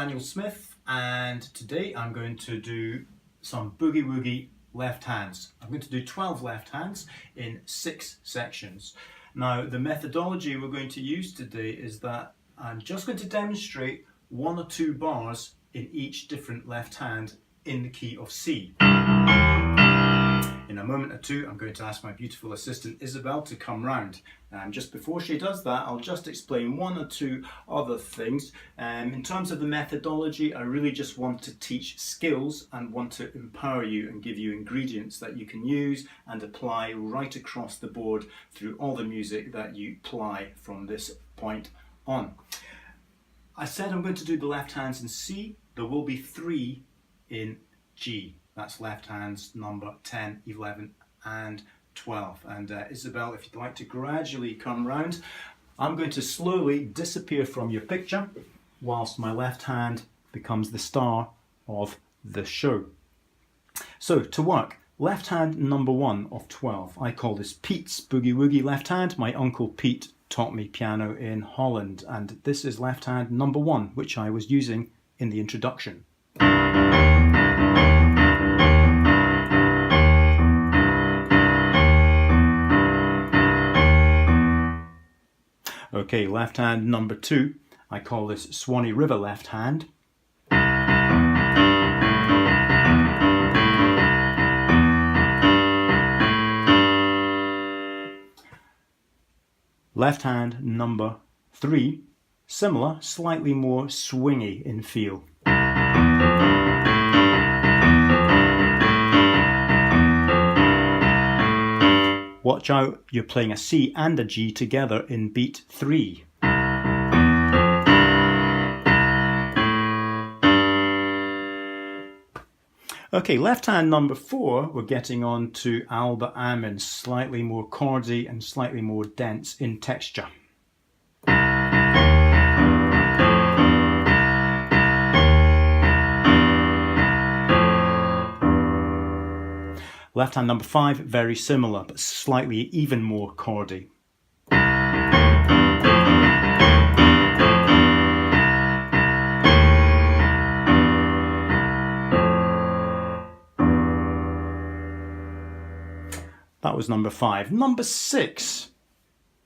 Daniel Smith, and today I'm going to do some Boogie Woogie left hands. I'm going to do 12 left hands in 6 sections. Now the methodology we're going to use today is that I'm just going to demonstrate 1 or 2 bars in each different left hand in the key of C. In a moment or two I'm going to ask my beautiful assistant Isabel to come round, and just before she does that I'll just explain 1 or 2 other things. In terms of the methodology, I really just want to teach skills and want to empower you and give you ingredients that you can use and apply right across the board through all the music that you play from this point on. I said I'm going to do the left hands in C. There will be 3 in G. That's left hands number 10, 11 and 12. And Isabel, if you'd like to gradually come round, I'm going to slowly disappear from your picture whilst my left hand becomes the star of the show. So to work, left hand number 1 of 12. I call this Pete's Boogie Woogie left hand. My uncle Pete taught me piano in Holland, and this is left hand number 1, which I was using in the introduction. Okay, left hand number 2, I call this Swanee River left hand. Left hand number 3, similar, slightly more swingy in feel. Watch out, you're playing a C and a G together in beat 3. Okay, left hand number 4, we're getting on to Alba Amin, slightly more chordy and slightly more dense in texture. Left hand number 5, very similar, but slightly even more chordy. That was number 5. Number 6,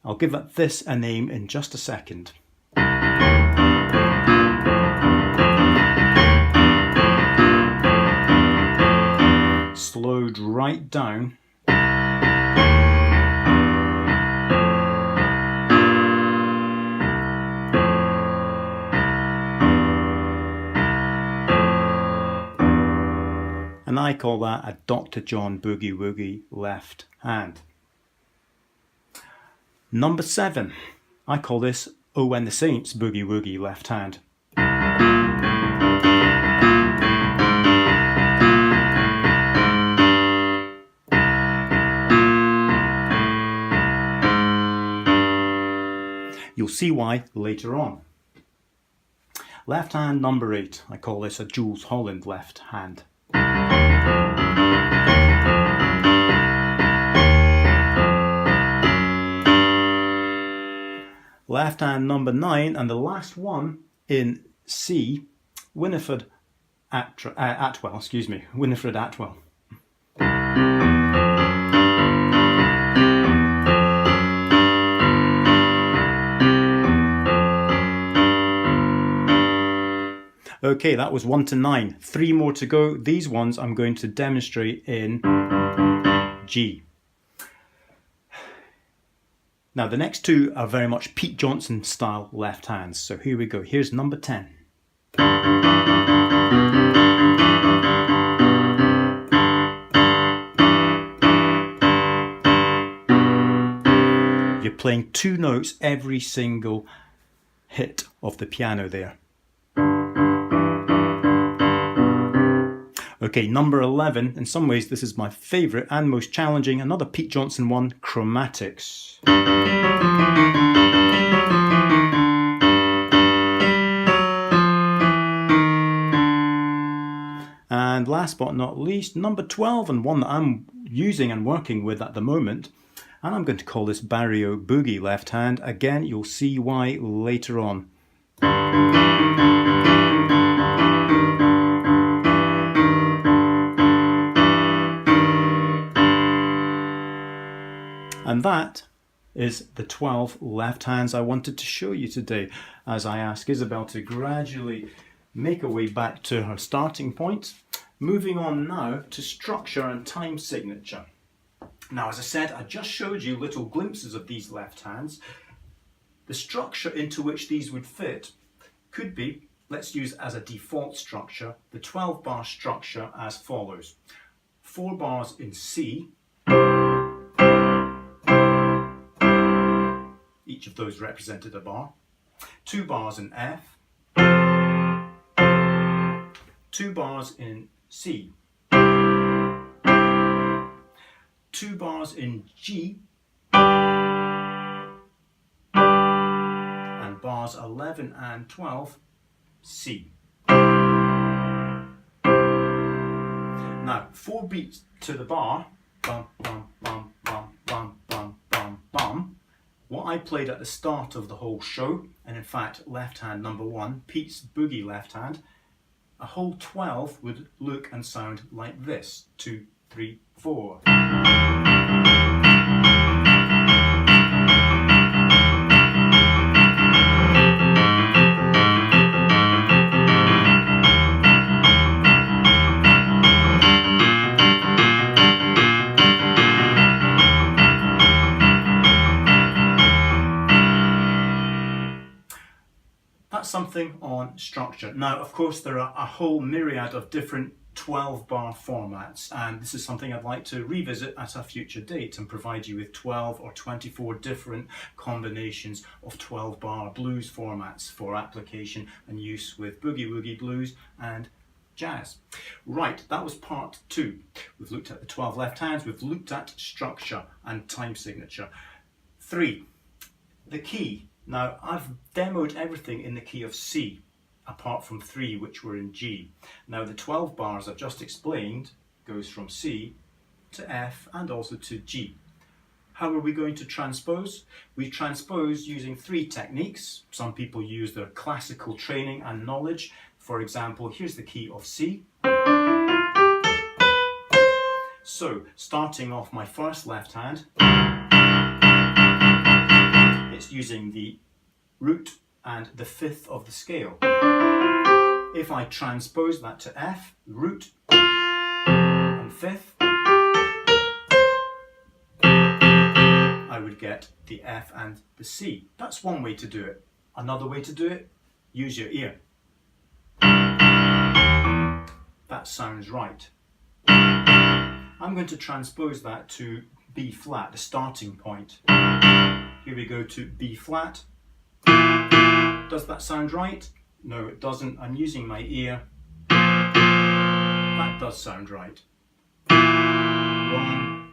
I'll give this a name in just a second. Slowed right down. And I call that a Dr. John Boogie Woogie left hand. Number 7, I call this Oh When the Saints Boogie Woogie left hand. You'll see why later on. Left hand number 8, I call this a Jules Holland left hand. Left hand number 9, and the last one in C, Winifred Atwell. Okay, that was 1 to 9. 3 more to go. These ones I'm going to demonstrate in G. Now the next 2 are very much Pete Johnson style left hands. So here we go. Here's number 10. You're playing 2 notes every single hit of the piano there. Okay, number 11, in some ways this is my favourite and most challenging, another Pete Johnson one, Chromatics. And last but not least, number 12, and one that I'm using and working with at the moment, and I'm going to call this Barrio Boogie left hand. Again, you'll see why later on. And that is the 12 left hands I wanted to show you today, as I ask Isabel to gradually make her way back to her starting point. Moving on now to structure and time signature. Now, as I said, I just showed you little glimpses of these left hands. The structure into which these would fit could be, let's use as a default structure, the 12-bar structure as follows. 4 bars in C, each of those represented a bar, 2 bars in F, 2 bars in C, 2 bars in G, and bars 11 and 12, C. Now, 4 beats to the bar, bum, bum, bum, bum, bum, bum, bum, bum. What I played at the start of the whole show, and in fact, left hand number 1, Pete's Boogie left hand, a whole 12 would look and sound like this. 2, 3, 4. That's something on structure. Now, of course, there are a whole myriad of different 12-bar formats, and this is something I'd like to revisit at a future date and provide you with 12 or 24 different combinations of 12-bar blues formats for application and use with Boogie Woogie blues and jazz. Right, that was part 2. We've looked at the 12 left hands, we've looked at structure and time signature. 3, the key. Now, I've demoed everything in the key of C, apart from 3, which were in G. Now, the 12 bars I've just explained goes from C to F and also to G. How are we going to transpose? We transpose using 3 techniques. Some people use their classical training and knowledge. For example, here's the key of C. So, starting off my first left hand, it's using the root and the 5th of the scale. If I transpose that to F, root and 5th, I would get the F and the C. That's one way to do it. Another way to do it, use your ear. That sounds right. I'm going to transpose that to B flat, the starting point. Here we go to B flat. Does that sound right? No, it doesn't. I'm using my ear. That does sound right. 1.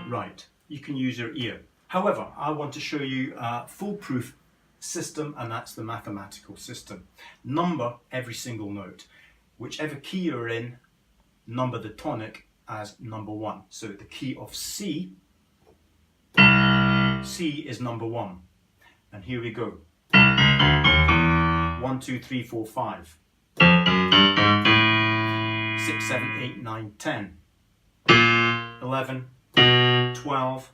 Right. You can use your ear. However, I want to show you a foolproof system, and that's the mathematical system. Number every single note. Whichever key you're in, number the tonic as number 1. So the key of C, C is number 1. And here we go. 1, 2, 3, 4, 5. 6, 7, 8, 9, 10. 11, 12.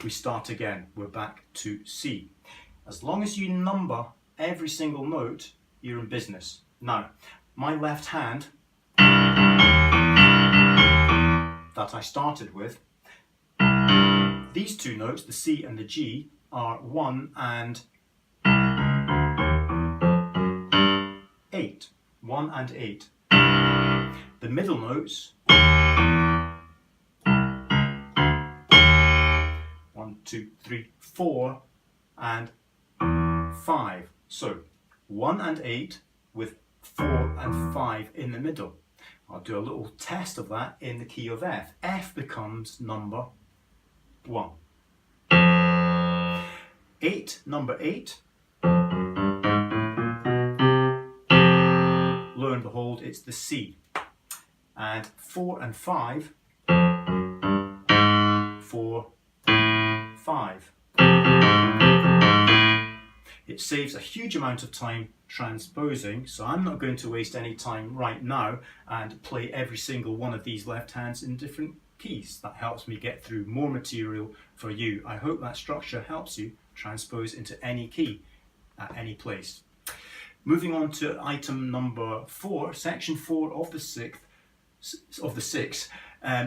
We start again. We're back to C. As long as you number every single note, you're in business. Now, my left hand that I started with, these 2 notes, the C and the G, are 1 and 8. 1 and 8. The middle notes, 1, 2, 3, 4 and 5. So 1 and 8 with 4 and 5 in the middle. I'll do a little test of that in the key of F. F becomes number 1. 8, number 8. Lo and behold, it's the C. And 4 and 5. 4, 5. It saves a huge amount of time transposing, so I'm not going to waste any time right now and play every single one of these left hands in different keys. That helps me get through more material for you. I hope that structure helps you transpose into any key at any place. Moving on to item number 4, section 4 of the 6,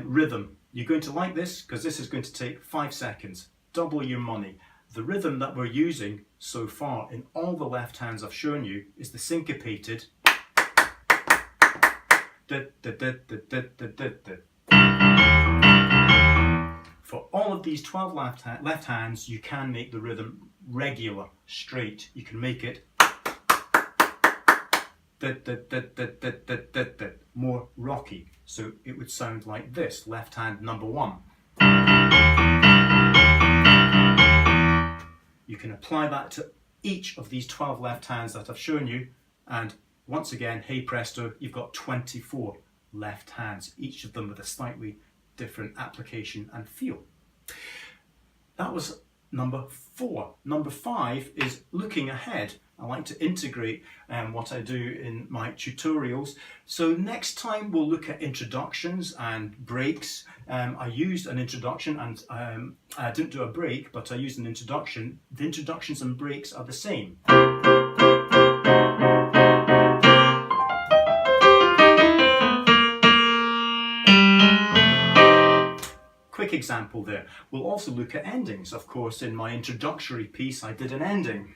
rhythm. You're going to like this because this is going to take 5 seconds. Double your money. The rhythm that we're using so far in all the left hands I've shown you is the syncopated For all of these 12 left hands, you can make the rhythm regular, straight. You can make it more rocky. So it would sound like this, left hand number 1. You can apply that to each of these 12 left hands that I've shown you, and once again, hey presto, you've got 24 left hands, each of them with a slightly different application and feel. That was number 4. Number 5 is looking ahead. I like to integrate what I do in my tutorials. So next time we'll look at introductions and breaks. I used an introduction and I didn't do a break, but I used an introduction. The introductions and breaks are the same. Quick example there. We'll also look at endings. Of course, in my introductory piece, I did an ending.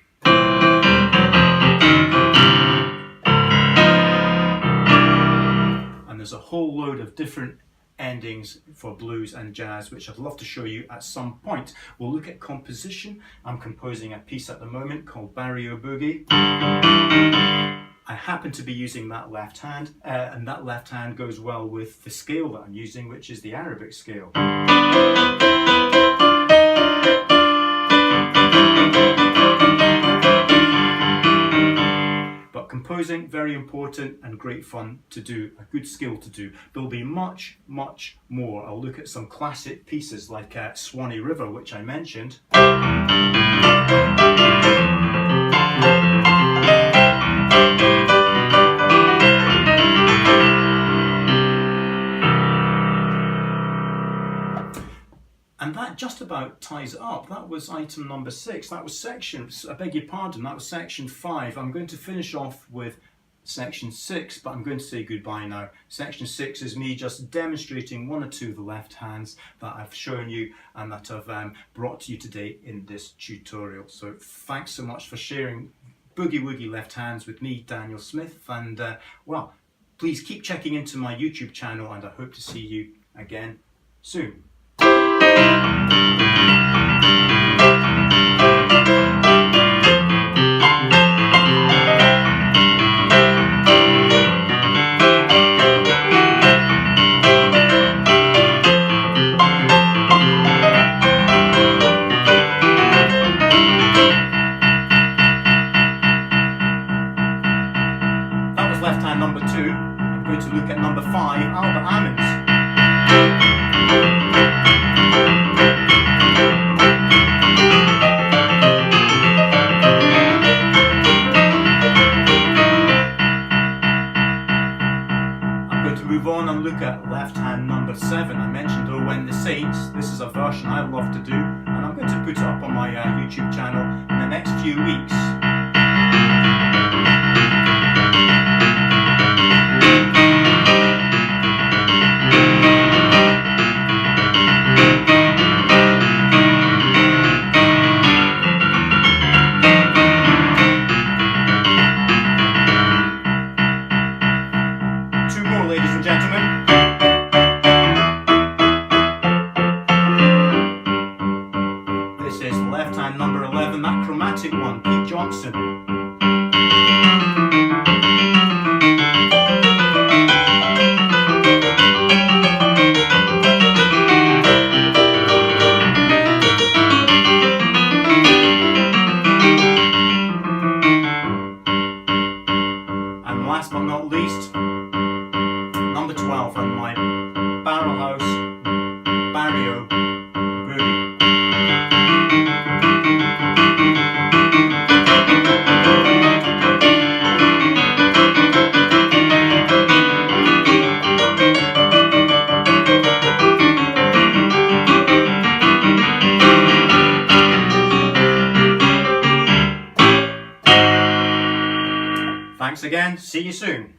And there's a whole load of different endings for blues and jazz, which I'd love to show you at some point. We'll look at composition. I'm composing a piece at the moment called Barrio Boogie. I happen to be using that left hand, and that left hand goes well with the scale that I'm using, which is the Arabic scale. But composing, very important and great fun to do, a good skill to do. There'll be much, much more. I'll look at some classic pieces like Swanee River, which I mentioned. And that just about ties it up. That was item number 6. That was section, I beg your pardon, that was section 5. I'm going to finish off with section 6, but I'm going to say goodbye now. Section 6 is me just demonstrating one or two of the left hands that I've shown you and that I've brought to you today in this tutorial. So thanks so much for sharing Boogie Woogie left hands with me, Daniel Smith, and well, please keep checking into my YouTube channel and I hope to see you again soon. That was left hand number 2. I'm going to look at number 5, Albert Ammons. Move on and look at left hand number 7. I mentioned Oh When the Saints. This is a version I love to do and I'm going to put it up on my YouTube channel in the next few weeks. Ladies and gentlemen. This is left hand number 11, that chromatic one, Pete Johnson. And last but not least, number 12 on my Barrel House Barrio Boogie. Thanks again, see you soon.